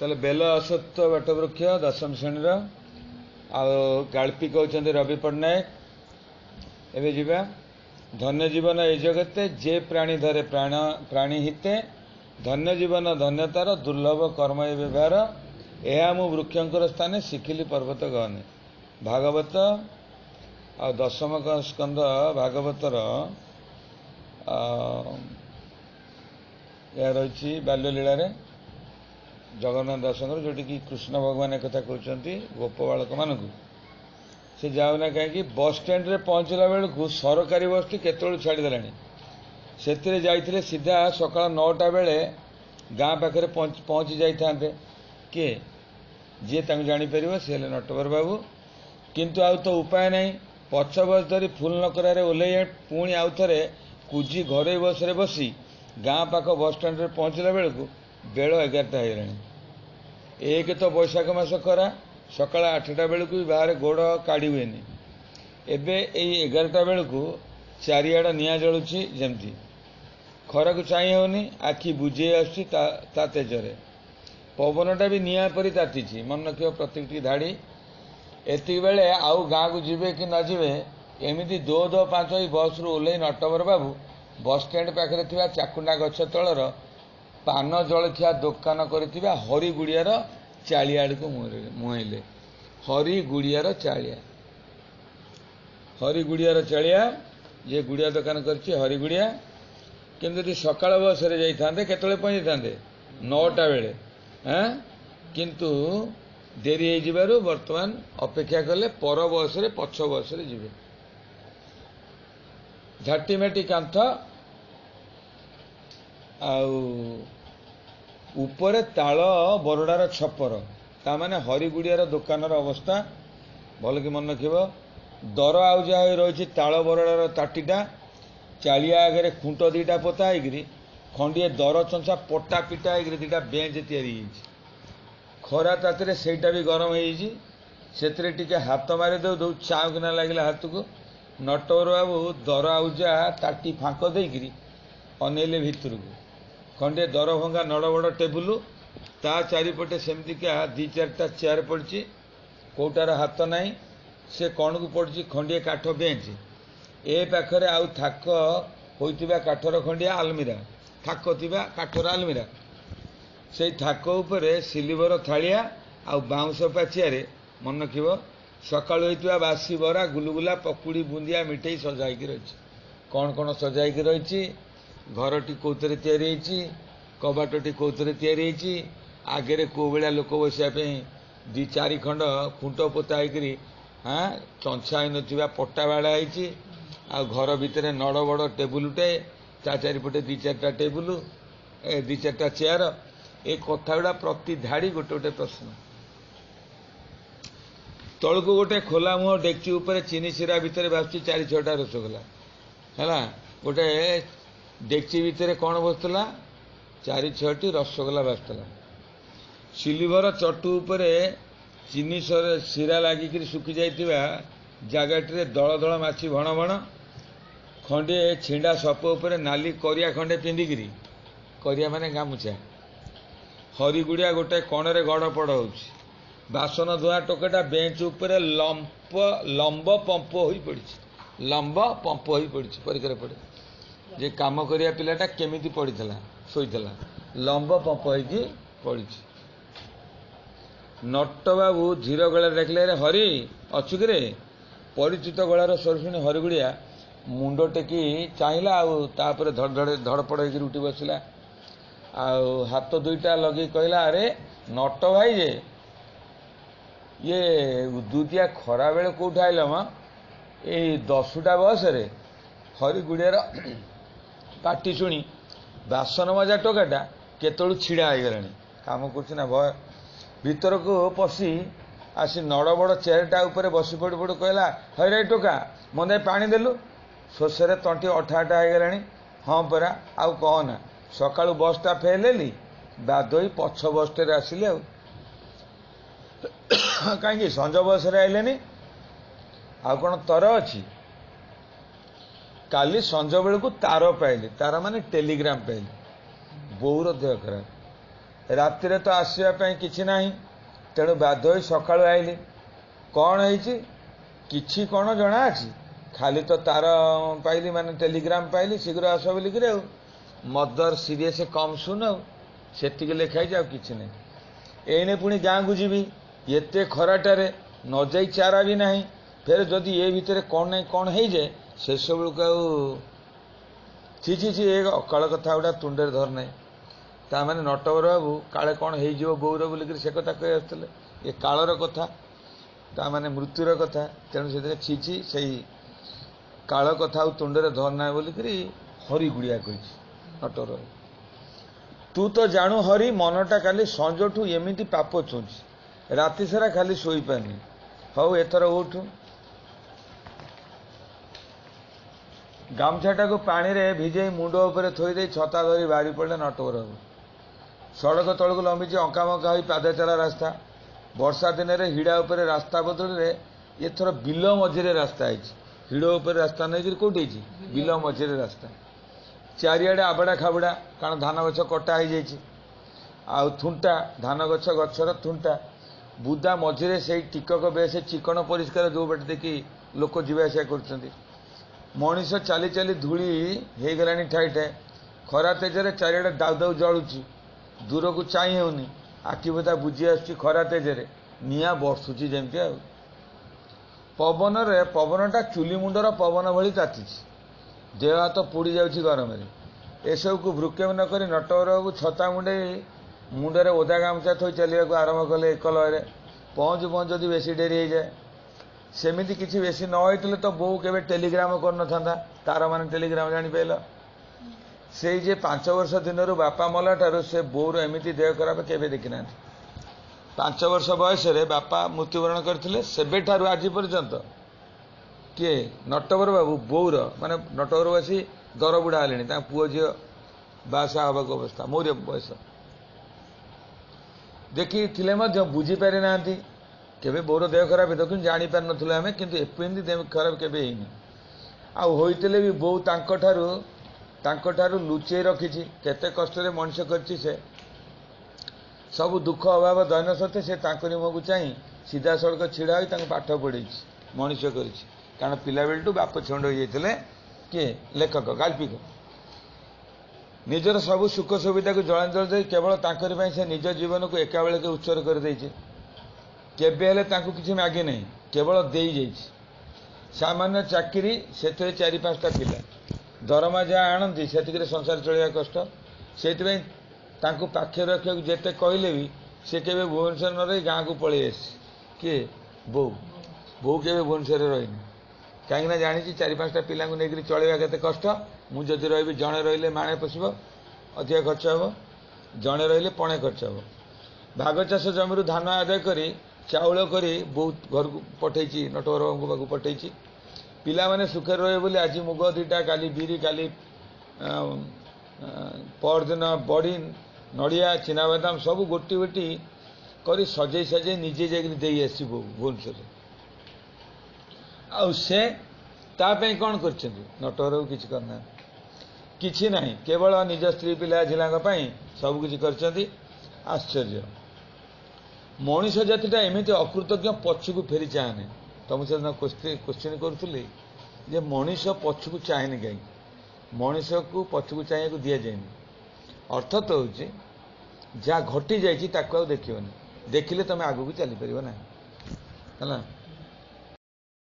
ताले बेल असत्य बटवृक्ष दशम श्रेणी गाल्पी कहते रवि पट्टनायक एवं जीवा धन्य जीवन ए जगते जे प्राणी धरे प्राणी हिते धन्य जीवन धन्यतार दुर्लभ कर्म ए व्यवहार यह मु वृक्षंकर स्थाने शिखिली पर्वत गहने भागवत आ दशम स्कंद भागवतर यह रही बाल्यलीला जगन्नाथ दासंकर जोटी कि कृष्ण भगवान एक कहते गोप बालक मान से जाऊना कहीं बस स्टैंड रे पहुंचला बेलू सरकारी बस टी केतु छाड़देला से जाइए सीधा सका 9टा बेले गाँ पाखे पहुंची जाते किए जी जापर सी नटवर बाबू किंतु आउ तो उपाय नहीं पछ बस धरी फुल नकरारे ओह्ल पुणी आउ थे कुजी घर बस रे बसी गाँ पाख बस स्टैंड रे पहुंचला बेलू बेल 11टा हो एक तो बैशाख मास खरा सकाल 8टा बेलू भी बाहर गोड़ काढ़ी हुए एबे 11टा बेलू चारिआड़ निआ जलुची जमती खरा को चाह होनी आखि बुझे आसा तेजरे पवनटा भी निआ परी ताती मन रख प्रत्येक धाड़ी एति बेले आउ गाँ को जीवे कि न जीवे एमती 2-5 बस रु ओह्ल नटवर बाबू बस स्टैंड पाखे थिबा चाकुंडा गछ तलर पान जलखिया दुकान करथिबा हरिगुड़ियार चालियाड़ को मुहैले हरिगुड़ियार चालिया ये गुड़िया दुकान करछि हरिगुड़िया किंतु सकाळ बस रे जाइथांते केतले पहुंची थांते 9टा बेले हाँ किंतु देरी हो जिबारु वर्तमान अपेक्षा कले पर बस रे पछ बस रे जिवे झाटीमेटी कांथ उपरे ताल बरडार छपर तामाने हरिगुड़ियार दुकानर अवस्था भल कि मन रखिब दर आउ जा रही ताल बरडार ताटीटा चालिया आगे खुंट 2टा पोता है खंडिए दर चंचा पटा पिटा है 2टा बेंच तैयारी खरा ताते सेटा भी गरम हो हाथ मारी दो चाउकिना लगे हाथ को नटवर बाबू दर आउजा ताटी फांक देकरी अनेले भितर को खंडे दर भंगा नड़ बड़ टेबुल ता चारिपटे सेमतिका 2-4टा चेयर पड़ी कौटार हाथ नाई से कौन को पड़ी खंडे काठ बेंच ए पाखरे आउ थाक होइतिबा काठर खंडिया आलमीरा थाक थिबा काठर आलमीरा से थाक उपरे सिल्वर थालिया आउ बाउंस पाचिया मन रखिब सकाळु होइतिबा बासी बरा गुलगुला पकुड़ी बुंदिया मिठाई सजाई रही कौन कौन सजाई रही घरटी कौतरे तैयारी कबाटी कौतरे तैयारी आगे कौ भाया लोक बसापी 2-4 खंड खुंट पोता है हाँ चंछा ना पट्टा बाड़ा आ घर भितर नड़ बड़ टेबुलटे ता चारिपटे 2-4टा टेबुल 2-4टा चेयर ए कथा गुड़ा प्रति धाड़ी गोटे गोटे प्रश्न तलू गोटे खोला मुह डेक्ची उपर चीनी सिरा भितर भाषुची 4-6टा रसगोला है गोटे डेक्ची भितर कौन बसला 4-6टी रसगोला भाषुला सिल्वर चटू उपर चीनी सिरा लगिक सुखी जाइतिबा जगटे दल दल माछी भण भण खंडे छिंडा सप उपर नाली करिया खंडे पिंधिकी करिया माने गामुछा हरिगुड़िया गोटे कणरे गड़ पड़ हो बासन धुआ टोकेटा बेंच उपर लंब पंप हो पड़ी लंब पंप हो पड़ी परीक्षा पड़े जे काम करिया पिलाटा केमिति पड़ीथला सोईथला लंब पंप होइकी पड़ी नट बाबू धीर गला देखले रे हरि अच्छु कि परिचित गलार स्वर शुणी हरिगुड़िया मुंड टेकी चाहिला आउे धड़पड़ होकर उठी बसला हाथ 2टा लगे कहला अरे नट भाई जे ये उदुतिया खरा बेले कौट आइल म ये 10टा बस रे हरिगुड़ियार पाटी शुणी बासन मजा टोकाटा केतलू छिड़ा हो गला काम करना भय भीतर को पशि आसी नड़ बड़ चेयरटा उपर बसी पड़ पड़ कहला हरे टोका मदे पानी देलु शोषे तंटी अठाटा हो गला हाँ परा आउ कहना सकाळु बसटा फेल हेली बाध पछ बसटे आसिले कहीं संज बस आइले आउ कौन तर अच्छी काली संज बेलू तार पाइली तार माने टेलीग्राम पाइली बोर देह खराब ରାତିରେ ତ ଆସିବା ପାଇଁ କିଛି ନାହିଁ, ତେଣୁ ବାଧ୍ୟ ହୋଇ ସକାଳୁ ଆଇଲି। କ'ଣ ହେଇଛି କିଛି କ'ଣ ଜଣା ଅଛି, ଖାଲି ତ ତାର ପାଇଲି, ମାନେ ଟେଲିଗ୍ରାମ ପାଇଲି ଶୀଘ୍ର ଆସ ବୋଲିକିରି। ଆଉ ମଦର ସିରିୟସ୍ କମ୍ ସୁନ୍, ଆଉ ସେତିକି ଲେଖା ହେଇଛି, ଆଉ କିଛି ନାହିଁ। ଏଇନେ ପୁଣି ଗାଁକୁ ଯିବି, ଏତେ ଖରାଟାରେ ନ ଯାଇ ଚାରା ବି ନାହିଁ। ଫେର ଯଦି ଏ ଭିତରେ କ'ଣ ନାହିଁ କ'ଣ ହେଇଯାଏ, ସେସବୁକୁ ଆଉ ଛି ଏ ଅକାଳ କଥା ଗୁଡ଼ା ତୁଣ୍ଡରେ ଧର ନାହିଁ। ତାମାନେ ନଟବର ବାବୁ କାଳେ କ'ଣ ହେଇଯିବ ବୋଉର ବୋଲିକିରି ସେ କଥା କହି ଆସୁଥିଲେ। ଏ କାଳର କଥା, ତାମାନେ ମୃତ୍ୟୁର କଥା, ତେଣୁ ସେଥିରେ ଛି ସେଇ କାଳ କଥା ଆଉ ତୁଣ୍ଡରେ ଧର ନାହିଁ ବୋଲିକିରି ହରି ଗୁଡ଼ିଆ କହିଛି ନଟବର ବାବୁ। ତୁ ତ ଜାଣୁ ହରି, ମନଟା କାଲି ସଞ୍ଜଠୁ ଏମିତି ପାପ ଛୁଁଛି, ରାତି ସାରା ଖାଲି ଶୋଇପାରୁନି। ହଉ ଏଥର ଉଠୁ। ଗାମୁଛାଟାକୁ ପାଣିରେ ଭିଜେଇ ମୁଣ୍ଡ ଉପରେ ଥୋଇ ଦେଇ ଛତା ଧରି ବାହାରି ପଡ଼ିଲେ ନଟବର ବାବୁ। ସଡ଼କ ତଳକୁ ଲମ୍ବିଛି ଅଙ୍କାମଙ୍କା ହୋଇ ପାଦଚାଲା ରାସ୍ତା। ବର୍ଷା ଦିନରେ ହିଡ଼ା ଉପରେ ରାସ୍ତା ବଦଳରେ ଏଥର ବିଲ ମଝିରେ ରାସ୍ତା ହେଇଛି। ହିଡ଼ ଉପରେ ରାସ୍ତା ନେଇକରି କୋଉଠି ହେଇଛି, ବିଲ ମଝିରେ ରାସ୍ତା। ଚାରିଆଡ଼େ ଆବଡ଼ା ଖାବୁଡ଼ା, କାରଣ ଧାନ ଗଛ କଟା ହେଇଯାଇଛି। ଆଉ ଥୁଣ୍ଟା, ଧାନ ଗଛର ଥୁଣ୍ଟା, ବୁଦା ମଝିରେ ସେଇ ଟିକକ ବେଶ ଚିକଣ ପରିଷ୍କାର ଯେଉଁ ବାଟେ ଦେଖି ଲୋକ ଯିବା ଆସିବା କରୁଛନ୍ତି। ମଣିଷ ଚାଲି ଚାଲି ଧୂଳି ହେଇଗଲାଣି ଠାଏ ଠାଏ। ଖରା ତେଜରେ ଚାରିଆଡ଼େ ଦାଉ ଦାଉ ଜଳୁଛି, ଦୂରକୁ ଚାହିଁ ହେଉନି। ଆଖି ବୁଦା ବୁଜି ଆସୁଛି ଖରା ତେଜରେ, ନିଆଁ ବର୍ଷୁଛି ଯେମିତି। ଆଉ ପବନଟା ଚୁଲି ମୁଣ୍ଡର ପବନ ଭଳି ତାତିଛି, ଦେହ ହାତ ପୋଡ଼ି ଯାଉଛି ଗରମରେ। ଏସବୁକୁ ଭ୍ରୁକ୍ଷେପ ନ କରି ନଟବର ବାବୁ ଛତା ମୁଣ୍ଡେଇ ମୁଣ୍ଡରେ ଓଦା ଗାମୁଛା ଥୋଇ ଚାଲିବାକୁ ଆରମ୍ଭ କଲେ ଏକଲୟରେ। ପହଞ୍ଚୁ ଯଦି ବେଶୀ ଡେରି ହେଇଯାଏ। ସେମିତି କିଛି ବେଶୀ ନ ହେଇଥିଲେ ତ ବୋଉ କେବେ ଟେଲିଗ୍ରାମ କରିନଥାନ୍ତା। ତାର ମାନେ ଟେଲିଗ୍ରାମ ଜାଣିପାରିଲ। ସେଇ ଯେ 5 ବର୍ଷ ଦିନରୁ ବାପା ମଲା ଠାରୁ ସେ ବୋଉର ଏମିତି ଦେହ ଖରାପ କେବେ ଦେଖିନାହାନ୍ତି। 5 ବର୍ଷ ବୟସରେ ବାପା ମୃତ୍ୟୁବରଣ କରିଥିଲେ, ସେବେଠାରୁ ଆଜି ପର୍ଯ୍ୟନ୍ତ କିଏ, ନଟବର ବାବୁ ବୋଉର, ମାନେ ନଟବର ବସି ଦର ବୁଢ଼ା ହେଲେଣି, ତାଙ୍କ ପୁଅ ଝିଅ ବାହାସାହା ହେବାକୁ ଅବସ୍ଥା, ମୋର ବୟସ। ଦେଖିଥିଲେ ମଧ୍ୟ ବୁଝିପାରି ନାହାନ୍ତି କେବେ ବୋଉର ଦେହ ଖରାପ ହେଇଥିବ, କିନ୍ତୁ ଜାଣିପାରିନଥିଲୁ ଆମେ। କିନ୍ତୁ ଏମିତି ଦେହ ଖରାପ କେବେ ହେଇନି। ଆଉ ହୋଇଥିଲେ ବି ବୋଉ ତାଙ୍କଠାରୁ ଲୁଚେଇ ରଖିଛି। କେତେ କଷ୍ଟରେ ମଣିଷ କରିଛି ସେ। ସବୁ ଦୁଃଖ ଅଭାବ ଦୈନ ସତ୍ତ୍ୱେ ସେ ତାଙ୍କରି ମୁହଁକୁ ଚାହିଁ ସିଧାସଳଖ ଛିଡ଼ା ହୋଇ ତାଙ୍କୁ ପାଠ ପଢ଼େଇଛି, ମଣିଷ କରିଛି। କାରଣ ପିଲାବେଳଠୁ ବାପ ଛଣ୍ଡ ହୋଇଯାଇଥିଲେ କିଏ, ଲେଖକ, ଗାଳ୍ପିକ। ନିଜର ସବୁ ସୁଖ ସୁବିଧାକୁ ଜଳାଞ୍ଜଳି ଦେଇ କେବଳ ତାଙ୍କରି ପାଇଁ ସେ ନିଜ ଜୀବନକୁ ଏକାବେଳକେ ଉତ୍ସର୍ଗ କରିଦେଇଛି। କେବେ ହେଲେ ତାଙ୍କୁ କିଛି ମାଗି ନାହିଁ, କେବଳ ଦେଇଯାଇଛି। ସାମାନ୍ୟ ଚାକିରି, ସେଥିରେ 4-5ଟା ପିଲା, ଦରମା ଯାହା ଆଣନ୍ତି ସେତିକିରେ ସଂସାର ଚଳିବା କଷ୍ଟ। ସେଇଥିପାଇଁ ତାଙ୍କୁ ପାଖରେ ରଖିବାକୁ ଯେତେ କହିଲେ ବି ସେ କେବେ ଭୁବନେଶ୍ୱର ନ ରହି ଗାଁକୁ ପଳେଇ ଆସିଛି। କିଏ, ବୋଉ କେବେ ଭୁବନେଶ୍ୱରରେ ରହିନି। କାହିଁକିନା ଜାଣିଛି 4-5ଟା ପିଲାଙ୍କୁ ନେଇକରି ଚଳେଇବା କେତେ କଷ୍ଟ। ମୁଁ ଯଦି ରହିବି, ଜଣେ ରହିଲେ ମାଣେ ପଶିବ, ଅଧିକ ଖର୍ଚ୍ଚ ହେବ। ଜଣେ ରହିଲେ ପଣେ ଖର୍ଚ୍ଚ ହେବ। ଭାଗ ଚାଷ ଜମିରୁ ଧାନ ଆଦାୟ କରି ଚାଉଳ କରି ବୋଉ ଘରକୁ ପଠେଇଛି, ନଟବର ବାବୁଙ୍କ ପାଖକୁ ପଠେଇଛି। ପିଲାମାନେ ସୁଖରେ ରହିବେ ବୋଲି ଆଜି ମୁଗ 2ଟା, କାଲି ବିରି, କାଲି ପରଦିନ ବଡ଼ି, ନଡ଼ିଆ, ଚିନାବାଦାମ ସବୁ ଗୋଟି ଗୋଟି କରି ସଜେଇ ନିଜେ ଯାଇକରି ଦେଇ ଆସିଛି ବୋଉ ଭୁବନେଶ୍ୱରରେ। ଆଉ ସେ ତା ପାଇଁ କ'ଣ କରିଛନ୍ତି? ନଟବର ବାବୁ କିଛି କରିନାହାନ୍ତି, କିଛି ନାହିଁ। କେବଳ ନିଜ ସ୍ତ୍ରୀ ପିଲା ଝିଲାଙ୍କ ପାଇଁ ସବୁ କିଛି କରିଛନ୍ତି। ଆଶ୍ଚର୍ଯ୍ୟ, ମଣିଷ ଜାତିଟା ଏମିତି ଅକୃତଜ୍ଞ, ପଛକୁ ଫେରି ଚାହେଁନି। ତମକୁ ସେଦିନ କୋଶ୍ଚିନ୍ କରୁଥିଲି ଯେ ମଣିଷ ପଛକୁ ଚାହେଁନି କାହିଁକି? ମଣିଷକୁ ପଛକୁ ଚାହିଁବାକୁ ଦିଆଯାଏନି। ଅର୍ଥ ତ ହେଉଛି ଯାହା ଘଟି ଯାଇଛି ତାକୁ ଆଉ ଦେଖିବନି, ଦେଖିଲେ ତମେ ଆଗକୁ ଚାଲିପାରିବ ନାହିଁ, ହେଲା।